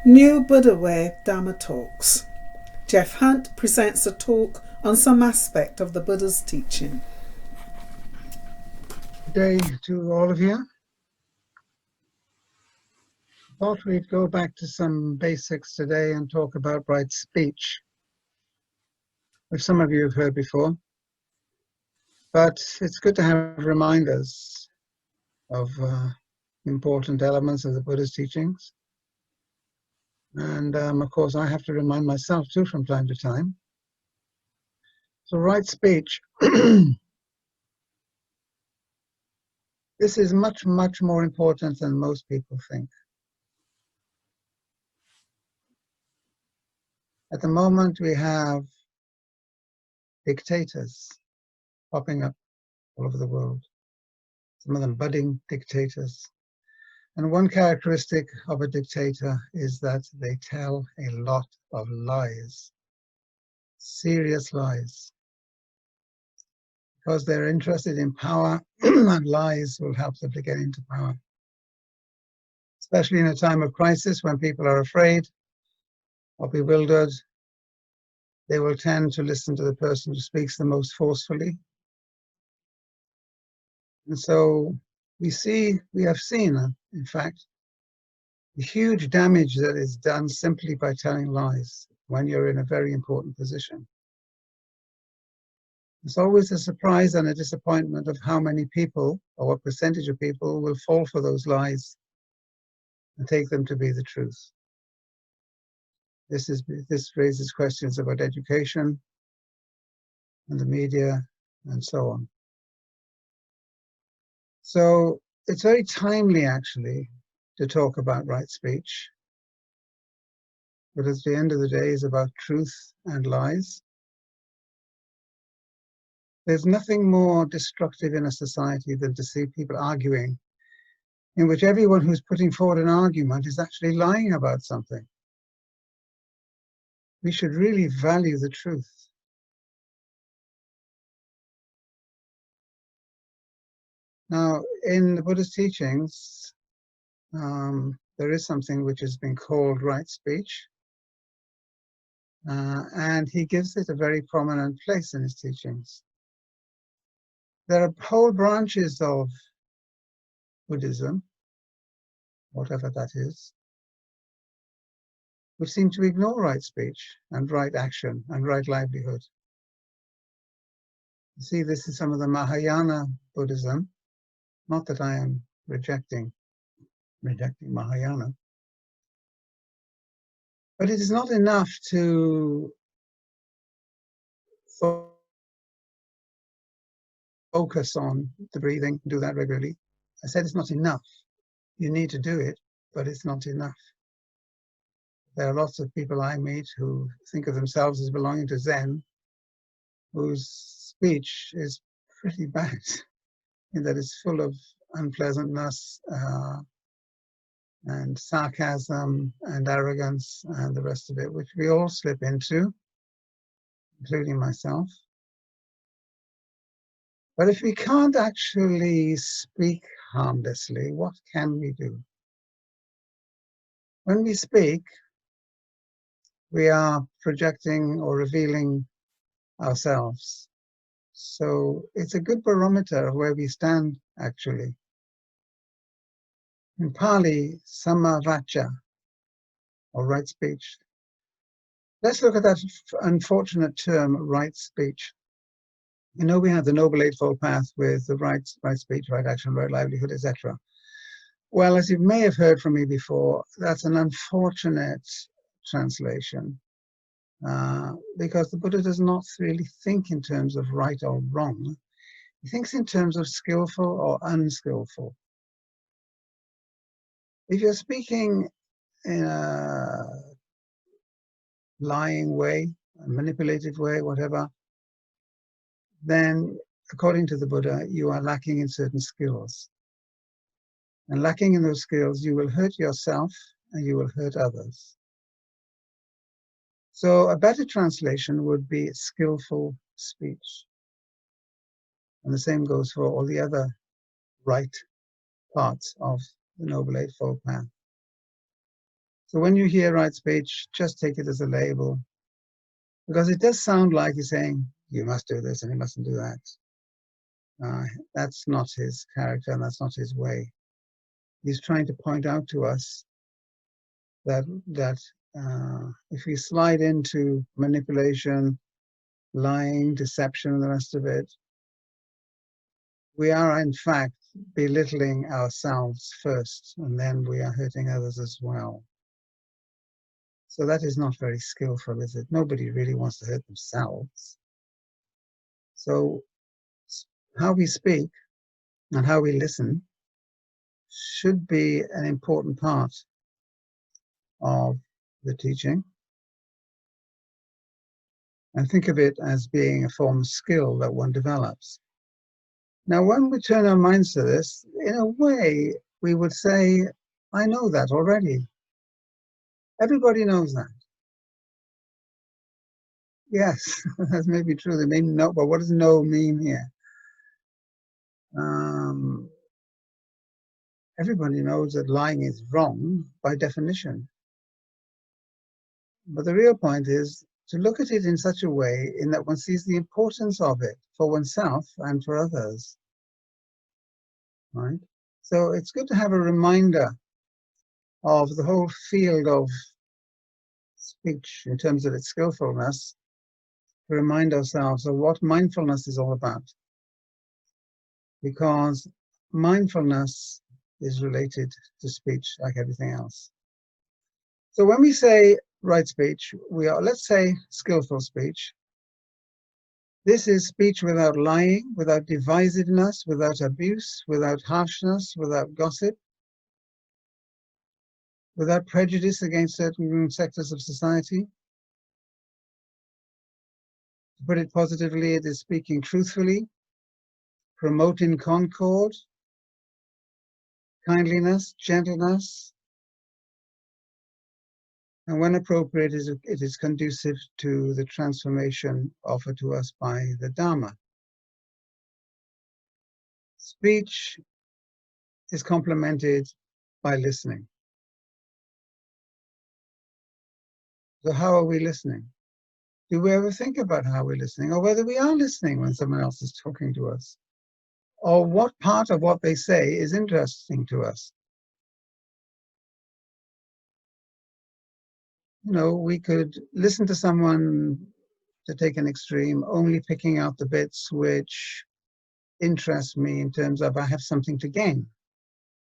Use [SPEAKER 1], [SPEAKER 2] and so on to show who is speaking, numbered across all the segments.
[SPEAKER 1] New Buddha Dhamma Talks. Geoff Hunt presents a talk on some aspect of the Buddha's teaching.
[SPEAKER 2] Good day to all of you. Thought we'd go back to some basics today and talk about right speech, which some of you have heard before. But it's good to have reminders of important elements of the Buddha's teachings. And of course, I have to remind myself too from time to time. So right speech, this is much, much more important than most people think. At the moment, we have dictators popping up all over the world, some of them budding dictators. And one characteristic of a dictator is that they tell a lot of lies, serious lies, because they're interested in power, and lies will help them to get into power. Especially in a time of crisis when people are afraid or bewildered, they will tend to listen to the person who speaks the most forcefully. And so we have seen, in fact, the huge damage that is done simply by telling lies when you're in a very important position. It's always a surprise and a disappointment of how many people, or what percentage of people, will fall for those lies and take them to be the truth. This raises questions about education and the media and so on. So it's very timely, actually, to talk about right speech, but at the end of the day is about truth and lies. There's nothing more destructive in a society than to see people arguing in which everyone who's putting forward an argument is actually lying about something. We should really value the truth. Now, in the Buddha's teachings, there is something which has been called right speech, and he gives it a very prominent place in his teachings. There are whole branches of Buddhism, whatever that is, which seem to ignore right speech and right action and right livelihood. You see, this is some of the Mahayana Buddhism. Not that I am rejecting Mahayana. But it is not enough to focus on the breathing, do that regularly. I said it's not enough. You need to do it, but it's not enough. There are lots of people I meet who think of themselves as belonging to Zen, whose speech is pretty bad, in that it's full of unpleasantness and sarcasm and arrogance and the rest of it, which we all slip into, including myself. But if we can't actually speak harmlessly, what can we do? When we speak, we are projecting or revealing ourselves. So it's a good barometer of where we stand, actually. In Pali, Samma Vacha, or right speech. Let's look at that unfortunate term, right speech. You know, we have the Noble Eightfold Path with the right speech, right action, right livelihood, etc. Well, as you may have heard from me before, that's an unfortunate translation because the Buddha does not really think in terms of right or wrong. He thinks in terms of skillful or unskillful. If you're speaking in a lying way, a manipulative way, whatever, then according to the Buddha, you are lacking in certain skills. And lacking in those skills, you will hurt yourself and you will hurt others. So a better translation would be skillful speech. And the same goes for all the other right parts of the Noble Eightfold Path. So when you hear right speech, just take it as a label, because it does sound like he's saying, you must do this and you mustn't do that. That's not his character and that's not his way. He's trying to point out to us that if we slide into manipulation, lying, deception, and the rest of it, we are in fact belittling ourselves first, and then we are hurting others as well. So that is not very skillful, is it? Nobody really wants to hurt themselves. So how we speak and how we listen should be an important part of the teaching. And think of it as being a form of skill that one develops. Now, when we turn our minds to this, in a way, we would say, I know that already. Everybody knows that. Yes, that may be true. They may know, but what does know mean here? Everybody knows that lying is wrong by definition. But the real point is to look at it in such a way in that one sees the importance of it for oneself and for others. Right? So it's good to have a reminder of the whole field of speech in terms of its skillfulness, to remind ourselves of what mindfulness is all about. Because mindfulness is related to speech like everything else. So when we say right speech, we are, let's say, skillful speech. This is speech without lying, without divisiveness, without abuse, without harshness, without gossip, without prejudice against certain sectors of society. To put it positively, it is speaking truthfully, promoting concord, kindliness, gentleness, and when appropriate, it is conducive to the transformation offered to us by the Dharma. Speech is complemented by listening. So how are we listening? Do we ever think about how we're listening, or whether we are listening when someone else is talking to us? Or what part of what they say is interesting to us? You know, we could listen to someone, to take an extreme, only picking out the bits which interest me in terms of I have something to gain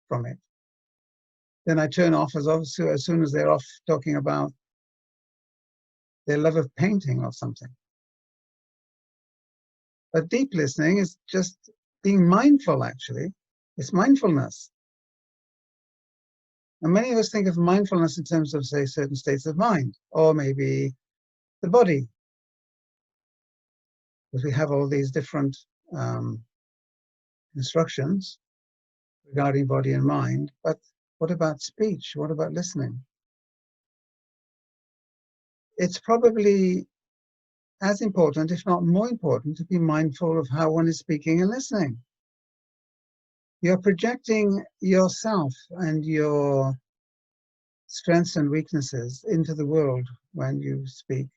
[SPEAKER 2] from it. Then I turn off as soon as they're off talking about their love of painting or something. But deep listening is just being mindful, actually. It's mindfulness. And many of us think of mindfulness in terms of, say, certain states of mind, or maybe the body. Because we have all these different instructions regarding body and mind. But what about speech? What about listening? It's probably as important, if not more important, to be mindful of how one is speaking and listening. You're projecting yourself and your strengths and weaknesses into the world when you speak.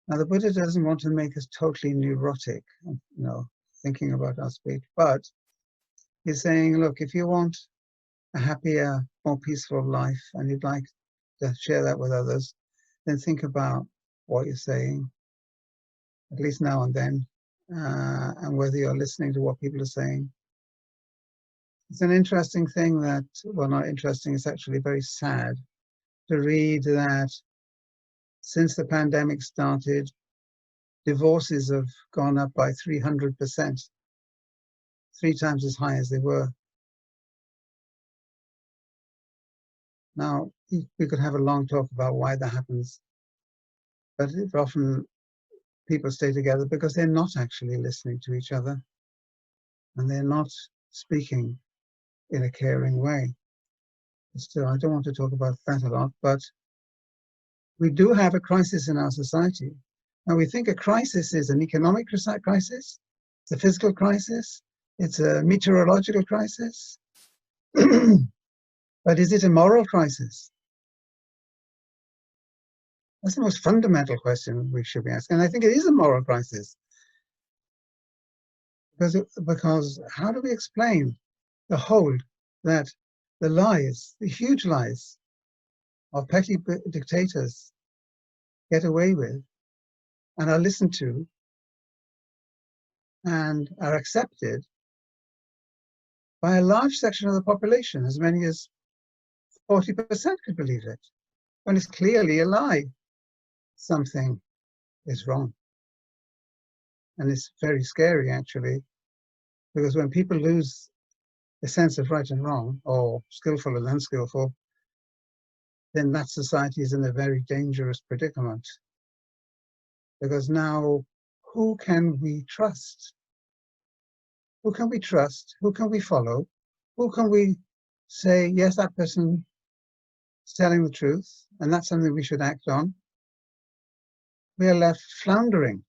[SPEAKER 2] Now, the Buddha doesn't want to make us totally neurotic, you know, thinking about our speech, but he's saying, look, if you want a happier, more peaceful life and you'd like to share that with others, then think about what you're saying, at least now and then, and whether you're listening to what people are saying. It's an interesting thing that, well, not interesting, it's actually very sad to read that since the pandemic started, divorces have gone up by 300%, 3 times as high as they were. Now, we could have a long talk about why that happens, but often people stay together because they're not actually listening to each other, and they're not speaking in a caring way. Still, I don't want to talk about that a lot, but we do have a crisis in our society. Now, we think a crisis is an economic crisis, it's a physical crisis, it's a meteorological crisis, but is it a moral crisis? That's the most fundamental question we should be asking. And I think it is a moral crisis. Because how do we explain the hold that the lies, the huge lies of petty dictators get away with and are listened to and are accepted by a large section of the population? As many as 40% could believe it, when it's clearly a lie. Something is wrong. And it's very scary, actually, because when people lose the sense of right and wrong, or skillful and unskillful, then that society is in a very dangerous predicament. Because now, who can we trust? Who can we trust? Who can we follow? Who can we say, yes, that person is telling the truth, and that's something we should act on? We are left floundering.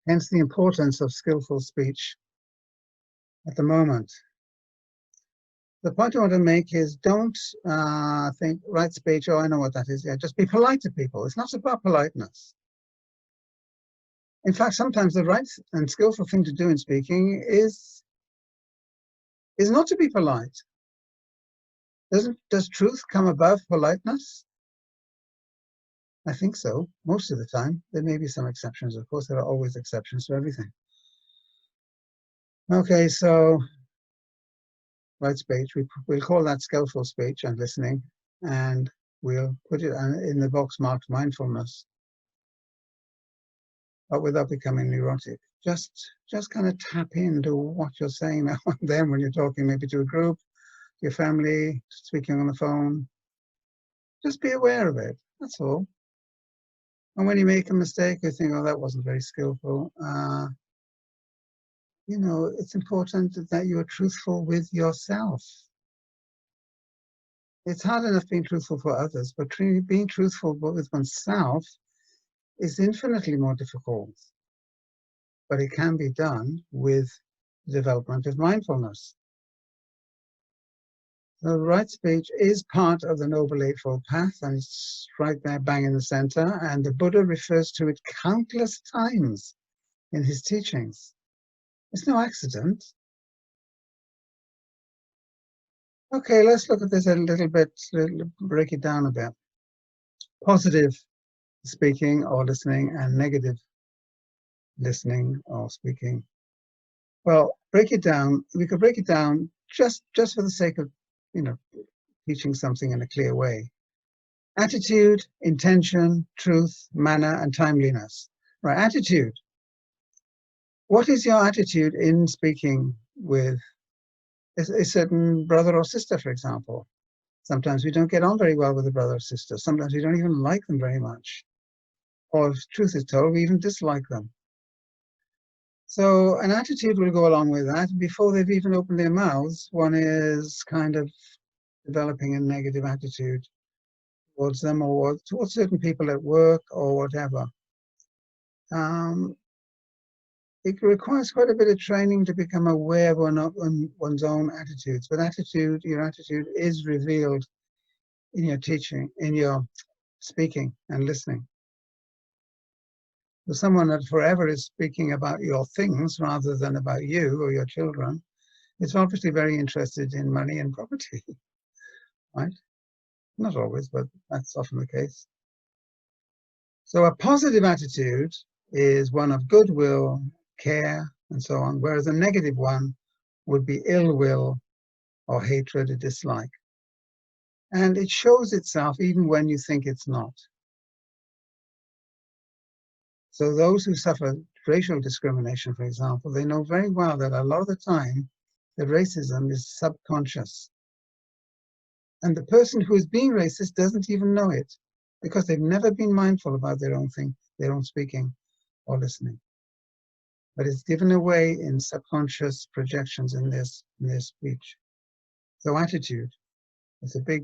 [SPEAKER 2] Hence the importance of skillful speech at the moment. The point I want to make is don't think right speech, oh, I know what that is. Yeah, just be polite to people. It's not about politeness. In fact, sometimes the right and skillful thing to do in speaking is not to be polite. Does truth come above politeness? I think so, most of the time. There may be some exceptions. Of course, there are always exceptions to everything. Okay, so right speech, we'll call that skillful speech and listening, and we'll put it in the box marked mindfulness, but without becoming neurotic. Just kind of tap into what you're saying now and then when you're talking maybe to a group, your family, speaking on the phone. Just be aware of it, that's all. And when you make a mistake, you think, oh, that wasn't very skillful. You know, it's important that you are truthful with yourself. It's hard enough being truthful for others, but being truthful with oneself is infinitely more difficult. But it can be done with the development of mindfulness. The right speech is part of the Noble Eightfold Path, and it's right there, bang in the center. And the Buddha refers to it countless times in his teachings. It's no accident. Okay, let's look at this a little bit, break it down a bit. Positive speaking or listening and negative listening or speaking. Well, break it down. We could break it down just for the sake of, teaching something in a clear way. Attitude, intention, truth, manner, and timeliness. Right, attitude. What is your attitude in speaking with a certain brother or sister, for example? Sometimes we don't get on very well with a brother or sister. Sometimes we don't even like them very much. Or if truth is told, we even dislike them. So an attitude will go along with that. Before they've even opened their mouths, one is kind of developing a negative attitude towards them or towards certain people at work or whatever. It requires quite a bit of training to become aware of one's own attitudes. But your attitude is revealed in your teaching, in your speaking and listening. For someone that forever is speaking about your things rather than about you or your children, is obviously very interested in money and property, right? Not always, but that's often the case. So a positive attitude is one of goodwill, care, and so on, whereas a negative one would be ill will or hatred or dislike. And it shows itself even when you think it's not. So those who suffer racial discrimination, for example, they know very well that a lot of the time that racism is subconscious. And the person who is being racist doesn't even know it because they've never been mindful about their own thing, their own speaking or listening. But it's given away in subconscious projections in their speech. So attitude is a big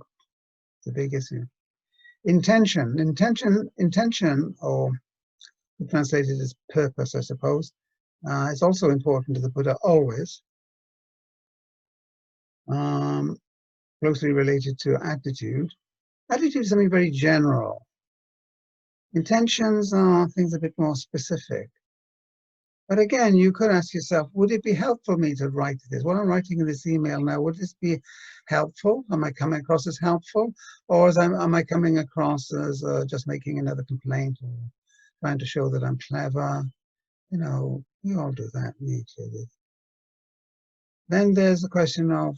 [SPEAKER 2] issue. Intention, or translated as purpose, I suppose, is also important to the Buddha always. Closely related to attitude. Attitude is something very general. Intentions are things a bit more specific. But again, you could ask yourself, would it be helpful for me to write this? What I'm writing in this email now, would this be helpful? Am I coming across as helpful? Or am I coming across as just making another complaint or trying to show that I'm clever? You know, we all do that naturally. Then there's the question of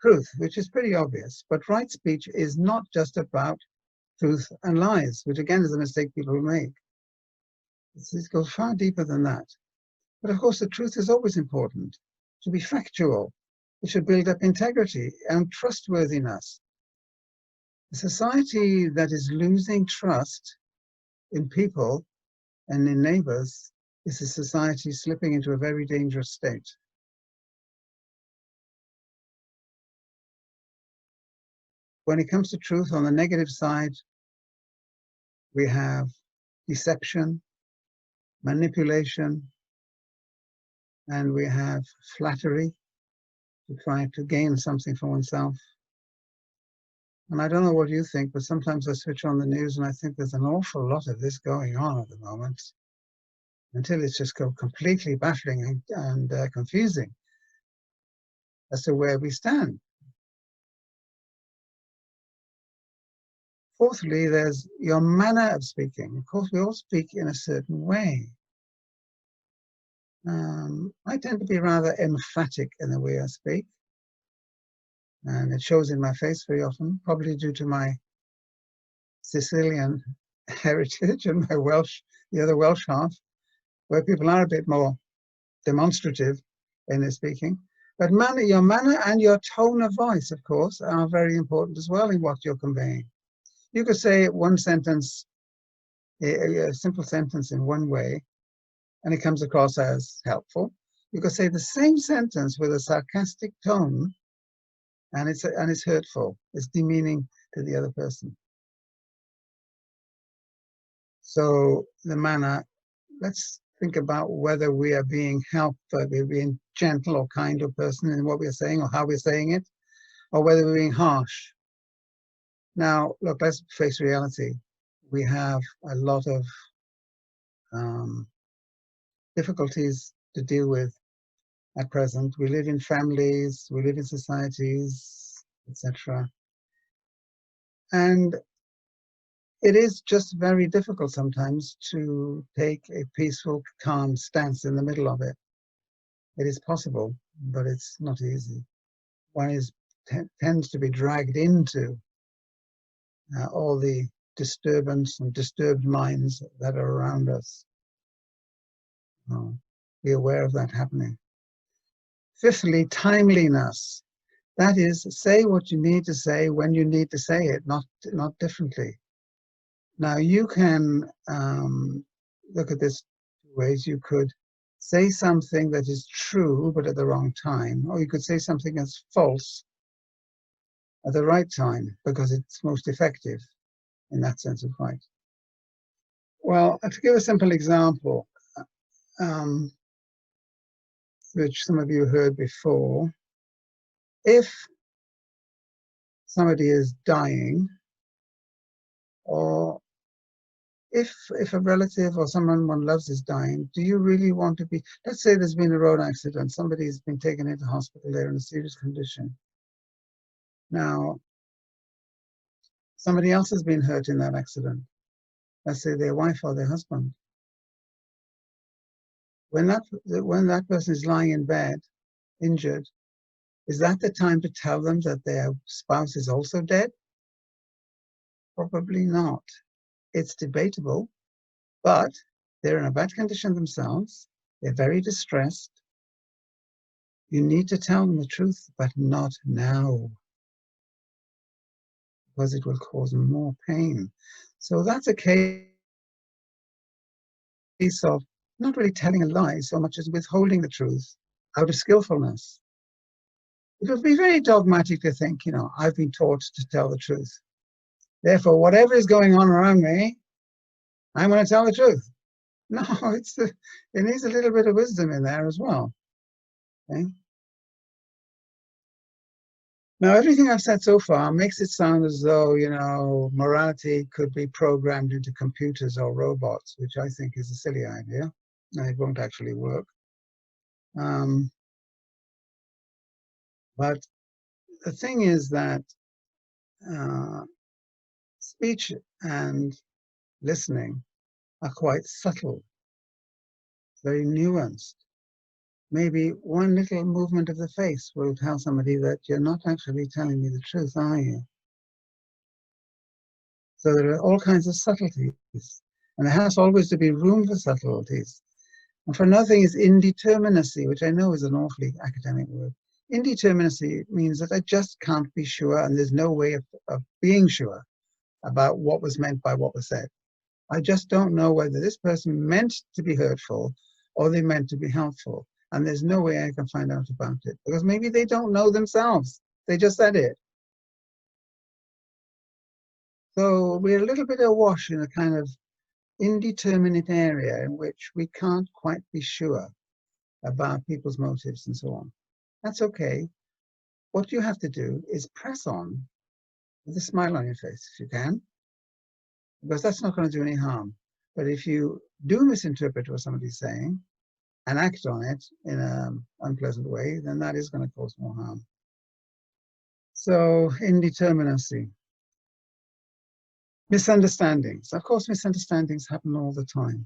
[SPEAKER 2] truth, which is pretty obvious. But right speech is not just about truth and lies, which again is a mistake people make. It goes far deeper than that. But of course, the truth is always important. It should be factual. It should build up integrity and trustworthiness. A society that is losing trust in people and in neighbors is a society slipping into a very dangerous state. When it comes to truth, on the negative side, we have deception, manipulation, and we have flattery to try to gain something for oneself. And I don't know what you think, but sometimes I switch on the news and I think there's an awful lot of this going on at the moment, until it's just completely baffling and confusing as to where we stand. Fourthly, there's your manner of speaking. Of course, we all speak in a certain way. I tend to be rather emphatic in the way I speak, and it shows in my face very often, probably due to my Sicilian heritage and my Welsh, the other Welsh half, where people are a bit more demonstrative in their speaking. But your manner and your tone of voice, of course, are very important as well in what you're conveying. You could say one sentence, a simple sentence in one way, and it comes across as helpful. You could say the same sentence with a sarcastic tone, and it's hurtful. It's demeaning to the other person. So the manner, let's think about whether we are being helpful, we're being gentle or kind to a person in what we're saying or how we're saying it, or whether we're being harsh. Now, look, let's face reality. We have a lot of difficulties to deal with at present. We live in families, we live in societies, etc. And it is just very difficult sometimes to take a peaceful, calm stance in the middle of it. It is possible, but it's not easy. One tends to be dragged into all the disturbance and disturbed minds that are around us. Be aware of that happening. Fifthly, timeliness. That is, say what you need to say when you need to say it, not differently. Now, you can look at this two ways. You could say something that is true, but at the wrong time, or you could say something that's false at the right time, because it's most effective in that sense of right. Well, to give a simple example, which some of you heard before, if somebody is dying, or if a relative or someone one loves is dying, do you really want to be, let's say there's been a road accident, somebody's been taken into hospital, they're in a serious condition. Now, somebody else has been hurt in that accident, let's say their wife or their husband. When that person is lying in bed, injured, is that the time to tell them that their spouse is also dead? Probably not. It's debatable, but they're in a bad condition themselves. They're very distressed. You need to tell them the truth, but not now, because it will cause more pain. So that's a case of not really telling a lie so much as withholding the truth out of skillfulness. It would be very dogmatic to think, I've been taught to tell the truth. Therefore, whatever is going on around me, I'm going to tell the truth. No, it needs a little bit of wisdom in there as well. Okay? Now, everything I've said so far makes it sound as though, you know, morality could be programmed into computers or robots, which I think is a silly idea. It won't actually work. Um, but the thing is that uh, speech and listening are quite subtle, very nuanced. Maybe one little movement of the face will tell somebody that you're not actually telling me the truth, are you? So there are all kinds of subtleties, and there has always to be room for subtleties. And for another thing is indeterminacy, which I know is an awfully academic word. Indeterminacy means that I just can't be sure, and there's no way of being sure about what was meant by what was said. I just don't know whether this person meant to be hurtful or they meant to be helpful. And there's no way I can find out about it, because maybe they don't know themselves. They just said it. So we're a little bit awash in a kind of indeterminate area in which we can't quite be sure about people's motives and so on. That's okay. What you have to do is press on with a smile on your face if you can, because that's not going to do any harm. But if you do misinterpret what somebody's saying and act on it in an unpleasant way, then that is going to cause more harm. So, indeterminacy. Misunderstandings. Of course, misunderstandings happen all the time.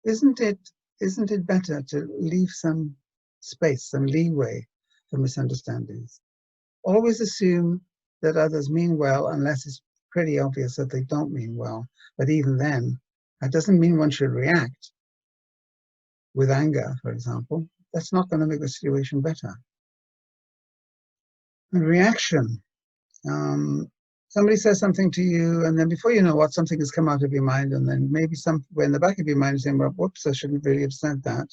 [SPEAKER 2] Isn't it better to leave some space, some leeway for misunderstandings? Always assume that others mean well, unless it's pretty obvious that they don't mean well. But even then, that doesn't mean one should react with anger, for example. That's not going to make the situation better. And reaction. Somebody says something to you, and then before you know what, something has come out of your mind, and then maybe somewhere in the back of your mind is saying, well, whoops, I shouldn't really have said that.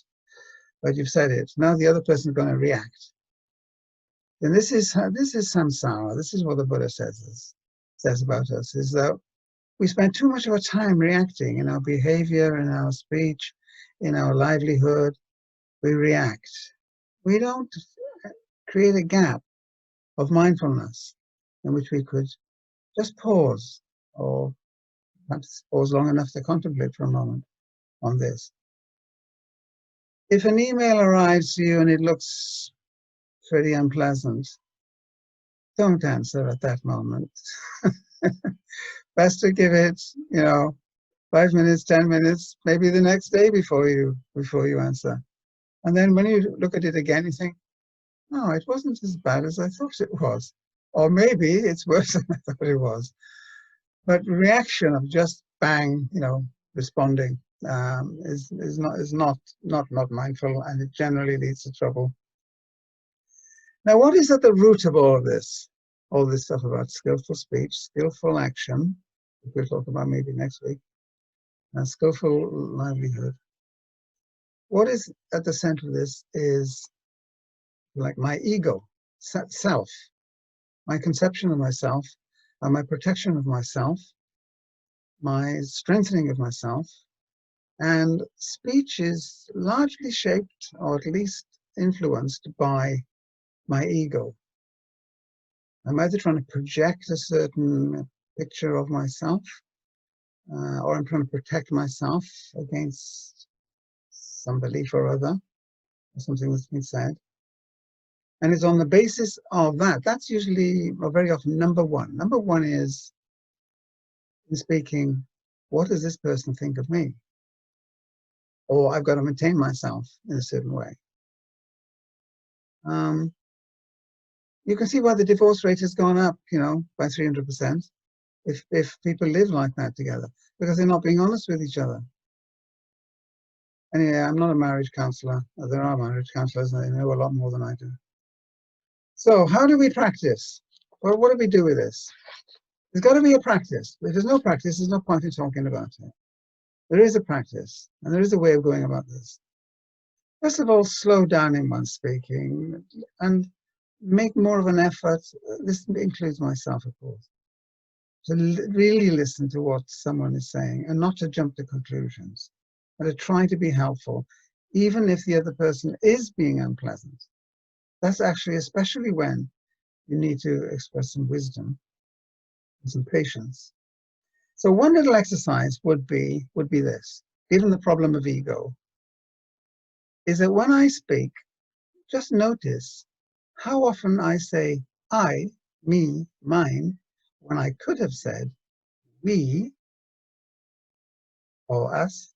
[SPEAKER 2] But you've said it. Now the other person is going to react. And this is samsara. This is what the Buddha says about us, is that we spend too much of our time reacting in our behavior, in our speech, in our livelihood. We react. We don't create a gap of mindfulness in which we could just pause, or perhaps pause long enough to contemplate for a moment on this. If an email arrives to you and it looks pretty unpleasant, don't answer at that moment. Best to give it, 5 minutes, 10 minutes, maybe the next day before you answer. And then when you look at it again, you think, no, it wasn't as bad as I thought it was. Or maybe it's worse than I thought it was. But reaction of just bang, responding is not mindful, and it generally leads to trouble. Now, what is at the root of all this stuff about skillful speech, skillful action, which we'll talk about maybe next week, and skillful livelihood? What is at the center of this is like my ego, self, my conception of myself, my protection of myself, my strengthening of myself. And speech is largely shaped, or at least influenced, by my ego. I'm either trying to project a certain picture of myself, or I'm trying to protect myself against some belief or other, or something that's been said. And it's on the basis of that. That's usually, or very often, number one. Number one is, in speaking, what does this person think of me? Or I've got to maintain myself in a certain way. You can see why the divorce rate has gone up, by 300%, if people live like that together, because they're not being honest with each other. Anyway, I'm not a marriage counselor. There are marriage counselors, and they know a lot more than I do. So how do we practice? Well, what do we do with this? There's got to be a practice. If there's no practice, there's no point in talking about it. There is a practice, and there is a way of going about this. First of all, slow down in one's speaking and make more of an effort. This includes myself, of course, to really listen to what someone is saying and not to jump to conclusions, and to try to be helpful. even if the other person is being unpleasant. That's actually especially when you need to express some wisdom and some patience. So one little exercise would be this, given the problem of ego, is that when I speak, just notice how often I say I, me, mine, when I could have said we or us.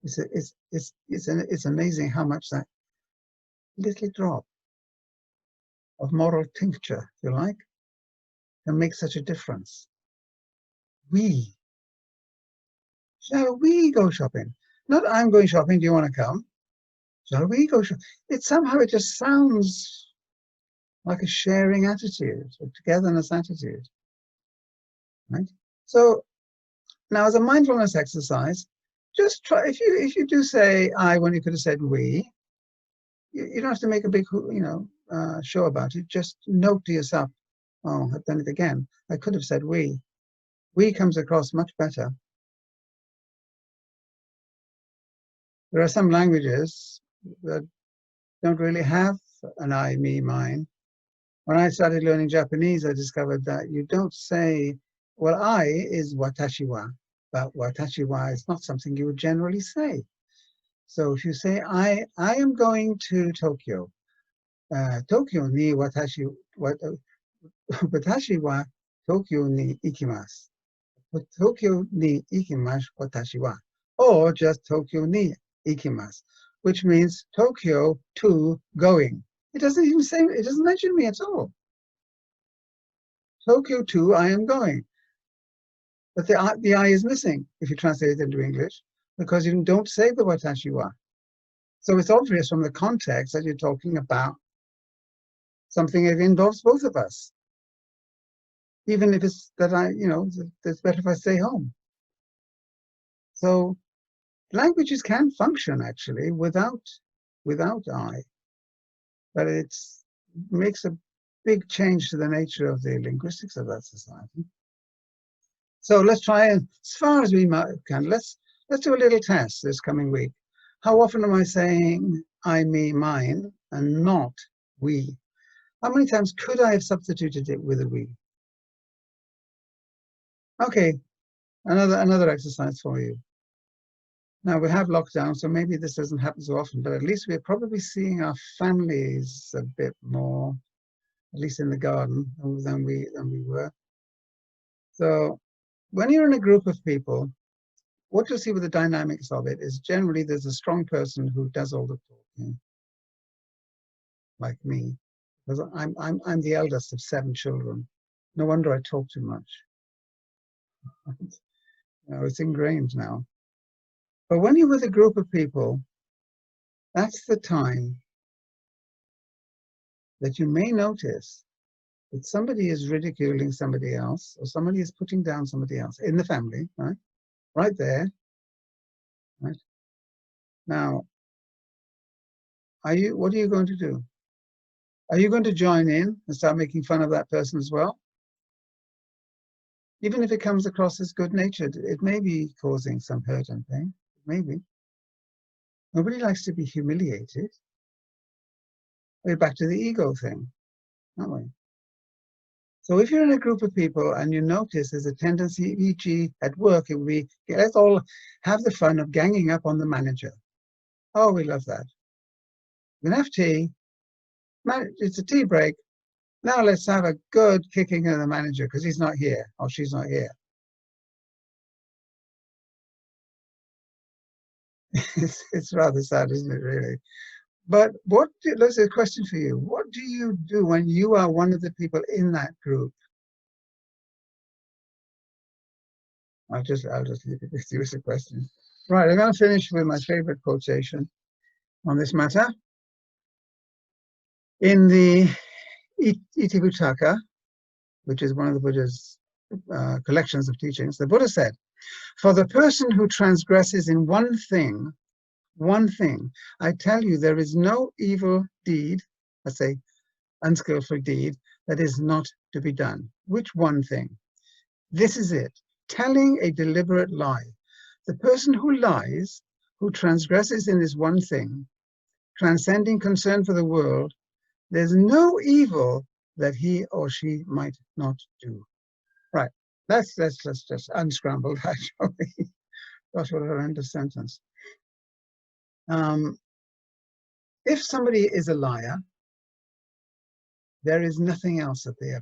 [SPEAKER 2] It's amazing how much that little drop of moral tincture, if you like, can make such a difference. We. Shall we go shopping? Not I'm going shopping, do you want to come? Shall we go shopping? It just sounds like a sharing attitude, a togetherness attitude. Right? So now as a mindfulness exercise, just try, if you do say I when you could have said we, you don't have to make a big show about it. Just note to yourself, oh, I've done it again. I could have said we. We comes across much better. There are some languages that don't really have an I, me, mine. When I started learning Japanese, I discovered that you don't say, well, I is watashi wa, but watashi wa is not something you would generally say. So if you say, I am going to Tokyo, Tokyo ni watashi wa Tokyo ni ikimasu. Tokyo ni ikimasu watashi wa. Or just Tokyo ni ikimasu, which means Tokyo to going. It doesn't even say, it doesn't mention me at all. Tokyo to I am going. But the I is missing if you translate it into English, because you don't say the watashi wa. So it's obvious from the context that you're talking about something that involves both of us. Even if it's that it's better if I stay home. So languages can function actually without I, but it makes a big change to the nature of the linguistics of that society. So let's try, and as far as we can, let's do a little test this coming week. How often am I saying I, me, mine, and not we? How many times could I have substituted it with a we? Okay, another exercise for you. Now we have lockdown, so maybe this doesn't happen so often, but at least we're probably seeing our families a bit more, at least in the garden, than we were. So when you're in a group of people, what you'll see with the dynamics of it is generally there's a strong person who does all the talking, like me, because I'm the eldest of 7 children. No wonder I talk too much. It's ingrained now. But when you're with a group of people, that's the time that you may notice that somebody is ridiculing somebody else, or somebody is putting down somebody else in the family, right? Right there. Right? Now, what are you going to do? Are you going to join in and start making fun of that person as well? Even if it comes across as good-natured, it may be causing some hurt and pain. Maybe. Nobody likes to be humiliated. We're back to the ego thing, aren't we? So if you're in a group of people and you notice there's a tendency, e.g. at work, it would be, let's all have the fun of ganging up on the manager. Oh, we love that. We can have tea. It's a tea break. Now let's have a good kicking of the manager because he's not here or she's not here. It's rather sad, isn't it, really? But there's a question for you. What do you do when you are one of the people in that group? I'll just leave it with you as a question. Right, I'm going to finish with my favorite quotation on this matter. In the Itipitaka, which is one of the Buddha's collections of teachings, the Buddha said, "For the person who transgresses in one thing, I tell you, there is no evil deed, let's say unskillful deed, that is not to be done." Which one thing? This is it. Telling a deliberate lie. The person who lies, who transgresses in this one thing, transcending concern for the world, there's no evil that he or she might not do. Right. Let's just unscramble that, shall we? Gosh, what a horrendous sentence. If somebody is a liar, there is nothing else that they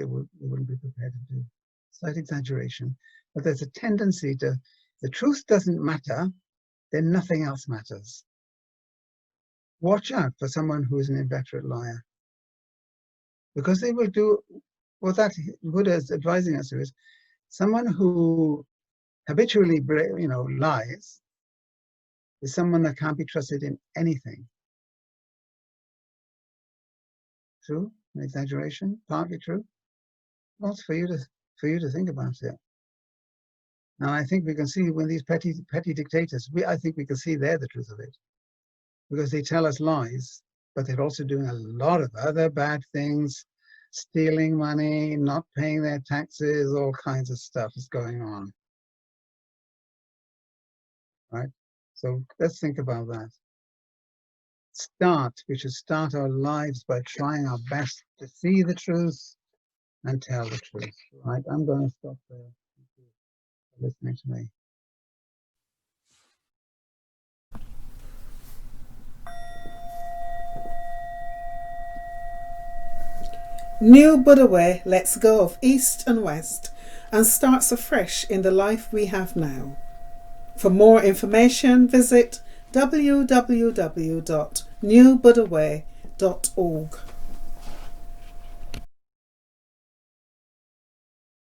[SPEAKER 2] wouldn't be prepared to do. Slight exaggeration, but there's a tendency to, the truth doesn't matter, then nothing else matters. Watch out for someone who is an inveterate liar, because they will do what that Buddha is advising us to is someone who habitually, lies is someone that can't be trusted in anything. True? An exaggeration? Partly true? Lots for you to think about it. Now, I think we can see when these petty dictators, I think we can see they're the truth of it, because they tell us lies, but they're also doing a lot of other bad things, stealing money, not paying their taxes, all kinds of stuff is going on. Right? So let's think about that. We should start our lives by trying our best to see the truth and tell the truth. Right? I'm going to stop there. Thank you for listening to me.
[SPEAKER 1] New Buddha Way lets go of East and West and starts afresh in the life we have now. For more information, visit www.newbuddhaway.org.